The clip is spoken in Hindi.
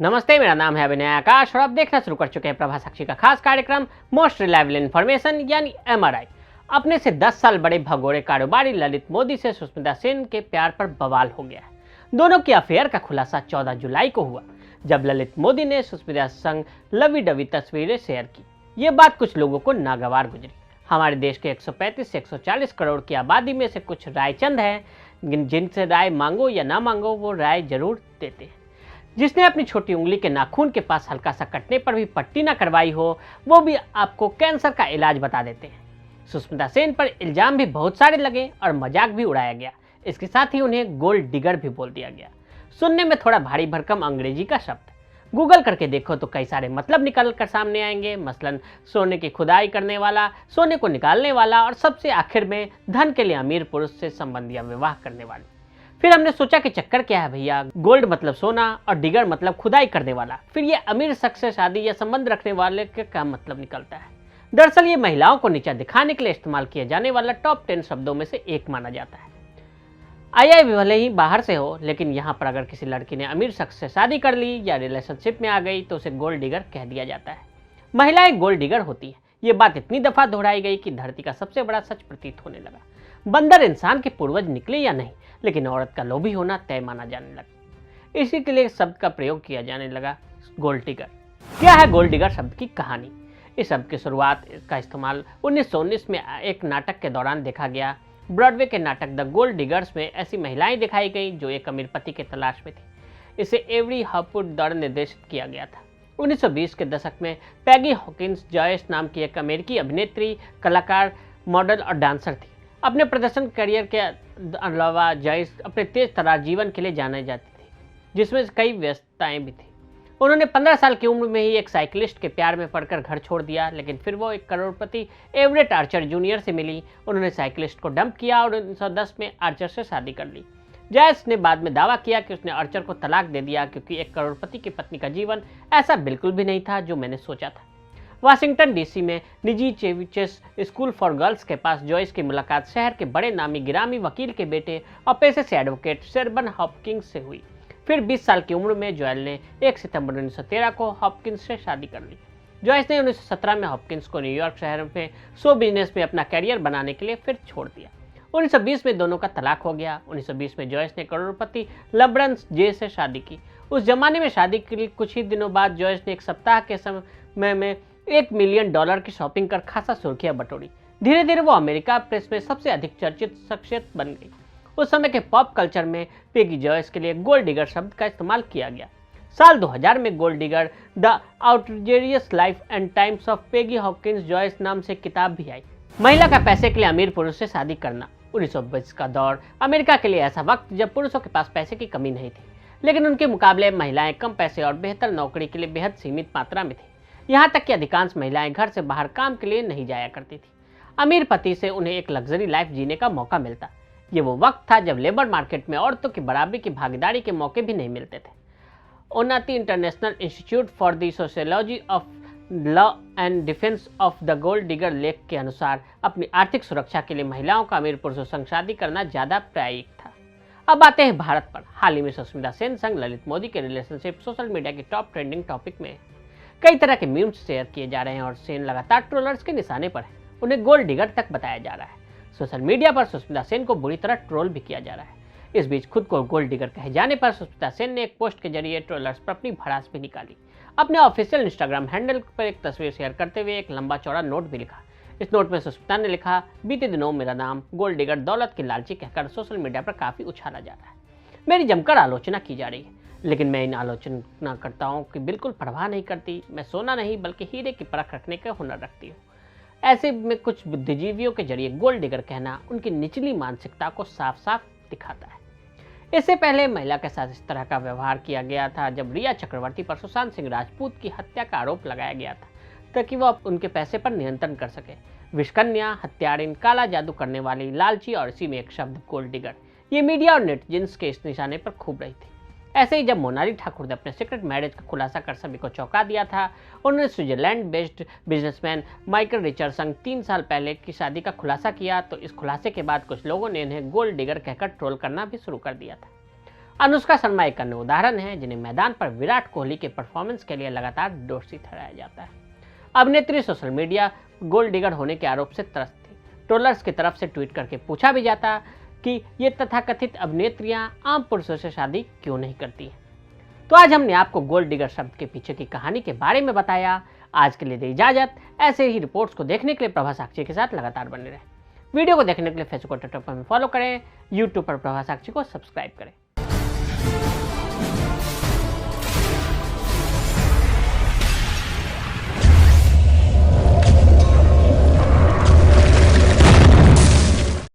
नमस्ते, मेरा नाम है अभिनय आकाश और आप देखना शुरू कर चुके हैं प्रभा साक्षी का खास कार्यक्रम मोस्ट रिलायबल इन्फॉर्मेशन यानी एमआरआई। अपने से 10 साल बड़े भगोड़े कारोबारी ललित मोदी से सुष्मिता सेन के प्यार पर बवाल हो गया है। दोनों की अफेयर का खुलासा 14 जुलाई को हुआ, जब ललित मोदी ने सुष्मिता संग लवी डवी तस्वीरें शेयर की। ये बात कुछ लोगों को नागवार गुजरी। हमारे देश के 135 से 140 करोड़ की आबादी में से कुछ रायचंद हैं जिनसे राय मांगो या ना मांगो वो राय जरूर देते हैं। जिसने अपनी छोटी उंगली के नाखून के पास हल्का सा कटने पर भी पट्टी ना करवाई हो, वो भी आपको कैंसर का इलाज बता देते हैं। सुष्मिता सेन पर इल्जाम भी बहुत सारे लगे और मजाक भी उड़ाया गया। इसके साथ ही उन्हें गोल्ड डिगर भी बोल दिया गया। सुनने में थोड़ा भारी भरकम अंग्रेजी का शब्द, गूगल करके देखो तो कई सारे मतलब निकल कर सामने आएंगे। मसलन सोने की खुदाई करने वाला, सोने को निकालने वाला और सबसे आखिर में धन के लिए अमीर पुरुष से संबंध या विवाह करने वाले। फिर हमने सोचा कि चक्कर क्या है भैया, गोल्ड मतलब सोना और डिगर मतलब खुदाई करने वाला, फिर ये अमीर शख्स से शादी या संबंध रखने वाले का क्या मतलब निकलता है। दरअसल ये महिलाओं को नीचा दिखाने के लिए इस्तेमाल किए जाने वाला टॉप 10 शब्दों में से एक माना जाता है। आई भले ही बाहर से हो, लेकिन यहाँ पर अगर किसी लड़की ने अमीर शख्स से शादी कर ली या रिलेशनशिप में आ गई तो उसे गोल्ड डिगर कह दिया जाता है। महिलाएं गोल्ड डिगर होती है, ये बात इतनी दफा दोहराई गई कि धरती का सबसे बड़ा सच प्रतीत होने लगा। बंदर इंसान के पूर्वज निकले या नहीं, लेकिन औरत का लोभी होना तय माना जाने लगा। इसी के लिए शब्द का प्रयोग किया जाने लगा गोल्ड डिगर। क्या है गोल्ड डिगर शब्द की कहानी? इस शब्द की शुरुआत का इस्तेमाल 1919 में एक नाटक के दौरान देखा गया। ब्रॉडवे के नाटक द गोल्ड डिगर्स में ऐसी महिलाएं दिखाई गई जो एक अमीर पति के तलाश में थी। इसे एवरी हॉपवुड द्वारा निर्देशित किया गया था। 1920 के दशक में पैगी हॉकिंस जॉयस नाम की एक अमेरिकी अभिनेत्री, कलाकार, मॉडल और डांसर थी। अपने प्रदर्शन करियर के अलावा जॉयस अपने तेज तरार जीवन के लिए जाने जाती थी, जिसमें कई व्यस्तताएं भी थी। उन्होंने 15 साल की उम्र में ही एक साइकिलिस्ट के प्यार में पड़कर घर छोड़ दिया, लेकिन फिर वो एक करोड़पति एवरेट आर्चर जूनियर से मिली। उन्होंने साइकिलिस्ट को डंप किया और 1910 में आर्चर से शादी कर ली। जॉयस ने बाद में दावा किया कि उसने आर्चर को तलाक दे दिया क्योंकि एक करोड़पति की पत्नी का जीवन ऐसा बिल्कुल भी नहीं था जो मैंने सोचा था। वाशिंगटन डीसी में निजी चेविचेस स्कूल फॉर गर्ल्स के पास जॉयस की मुलाकात शहर के बड़े नामी गिरामी वकील के बेटे और पेशे से एडवोकेट शेरबन हॉपकिंस से हुई। फिर 20 साल की उम्र में जॉयल ने 1 सितंबर 1913 को हॉपकिंस से शादी कर ली। जॉयस ने 1917 में हॉपकिंस को न्यूयॉर्क शहर में शो बिजनेस में अपना कैरियर बनाने के लिए फिर छोड़ दिया। 1920 में दोनों का तलाक हो गया। 1920 में जॉयस ने करोड़पति लब्रन जे से शादी की। उस जमाने में शादी के लिए कुछ ही दिनों बाद जॉयस ने एक सप्ताह के समय में $1 मिलियन की शॉपिंग कर खासा सुर्खियां बटोरी। धीरे धीरे वो अमेरिका प्रेस में सबसे अधिक चर्चित शख्सियत बन गई। उस समय के पॉप कल्चर में पेगी जॉयस के लिए गोल्ड डिगर शब्द का इस्तेमाल किया गया। साल 2000 में Gold Digger the Outrageous Life and Times of Peggy Hawkins Joyce नाम से किताब भी आई। महिला का पैसे के लिए अमीर पुरुष से शादी करना। 1920 का दौर अमेरिका के लिए ऐसा वक्त जब पुरुषों के पास पैसे की कमी नहीं थी, लेकिन उनके मुकाबले महिलाएं कम पैसे और बेहतर नौकरी के लिए बेहद सीमित मात्रा में थी। यहाँ तक कि अधिकांश महिलाएं घर से बाहर काम के लिए नहीं जाया करती थी। अमीर पति से उन्हें एक लग्जरी लाइफ जीने का मौका मिलता। ये वो वक्त था जब लेबर मार्केट में औरतों की बराबरी की भागीदारी के मौके भी नहीं मिलते थे। Onati international institute for the sociology of law and defence of the gold digger लेख के अनुसार अपनी आर्थिक सुरक्षा के लिए महिलाओं का अमीर पुरुषों संग शादी करना ज्यादा प्रायिक था। अब आते हैं भारत पर। हाल ही में सुष्मिता सेन संग ललित मोदी के रिलेशनशिप सोशल मीडिया की टॉप ट्रेंडिंग टॉपिक में कई तरह के मीम्स शेयर किए जा रहे हैं और सेन लगातार ट्रोलर्स के निशाने पर है। उन्हें गोल्ड डिगर तक बताया जा रहा है। सोशल मीडिया पर सुष्मिता सेन को बुरी तरह ट्रोल भी किया जा रहा है। इस बीच खुद को गोल्ड डिगर कहे जाने पर सुष्मिता सेन ने एक पोस्ट के जरिए ट्रोलर्स पर अपनी भड़ास भी निकाली। अपने ऑफिशियल इंस्टाग्राम हैंडल पर एक तस्वीर शेयर करते हुए एक लंबा चौड़ा नोट भी लिखा। इस नोट में सुष्मिता ने लिखा, बीते दिनों मेरा नाम गोल्ड डिगर दौलत की लालची कहकर सोशल मीडिया पर काफी उछाला जा रहा है। मेरी जमकर आलोचना की जा रही है, लेकिन मैं इन आलोचनाकर्ताओं की बिल्कुल परवाह नहीं करती। मैं सोना नहीं बल्कि हीरे की परख रखने का हुनर रखती हूँ। ऐसे में कुछ बुद्धिजीवियों के जरिए गोल्ड डिगर कहना उनकी निचली मानसिकता को साफ साफ दिखाता है। इससे पहले महिला के साथ इस तरह का व्यवहार किया गया था जब रिया चक्रवर्ती पर सुशांत सिंह राजपूत की हत्या का आरोप लगाया गया था ताकि वह उनके पैसे पर नियंत्रण कर सके। विषकन्या, हत्यारिन, काला जादू करने वाली, लालची और इसी में एक शब्द गोल्ड डिगर, ये मीडिया और नेटिजन्स के इस निशाने पर खूब रही थी। ऐसे ही जब मोनाली ठाकुर ने अपने सीक्रेट मैरिज का खुलासा कर सभी को चौंका दिया था, उन्होंने Switzerland based businessman Michael Richard संग 3 साल पहले की शादी का खुलासा किया, तो इस खुलासे के बाद कुछ लोगों ने इन्हें गोल्ड डिगर कहकर ट्रोल करना भी शुरू कर दिया था। अनुष्का शर्मा एक अन्य उदाहरण है जिन्हें मैदान पर विराट कोहली के परफॉर्मेंस के लिए लगातार दोषी ठहराया जाता है। अभिनेत्री सोशल मीडिया गोल्ड डिगर होने के आरोप से त्रस्त थी। ट्रोलर्स की तरफ से ट्वीट करके पूछा भी जाता कि ये तथाकथित अभिनेत्रियां आम पुरुषों से शादी क्यों नहीं करती हैं। तो आज हमने आपको गोल्ड डिगर शब्द के पीछे की कहानी के बारे में बताया। आज के लिए दी इजाजत। ऐसे ही रिपोर्ट्स को देखने के लिए प्रभा साक्षी के साथ लगातार बने रहें। वीडियो को देखने के लिए फेसबुक और ट्विटर पर फॉलो करें, यूट्यूब पर प्रभा साक्षी को सब्सक्राइब करें।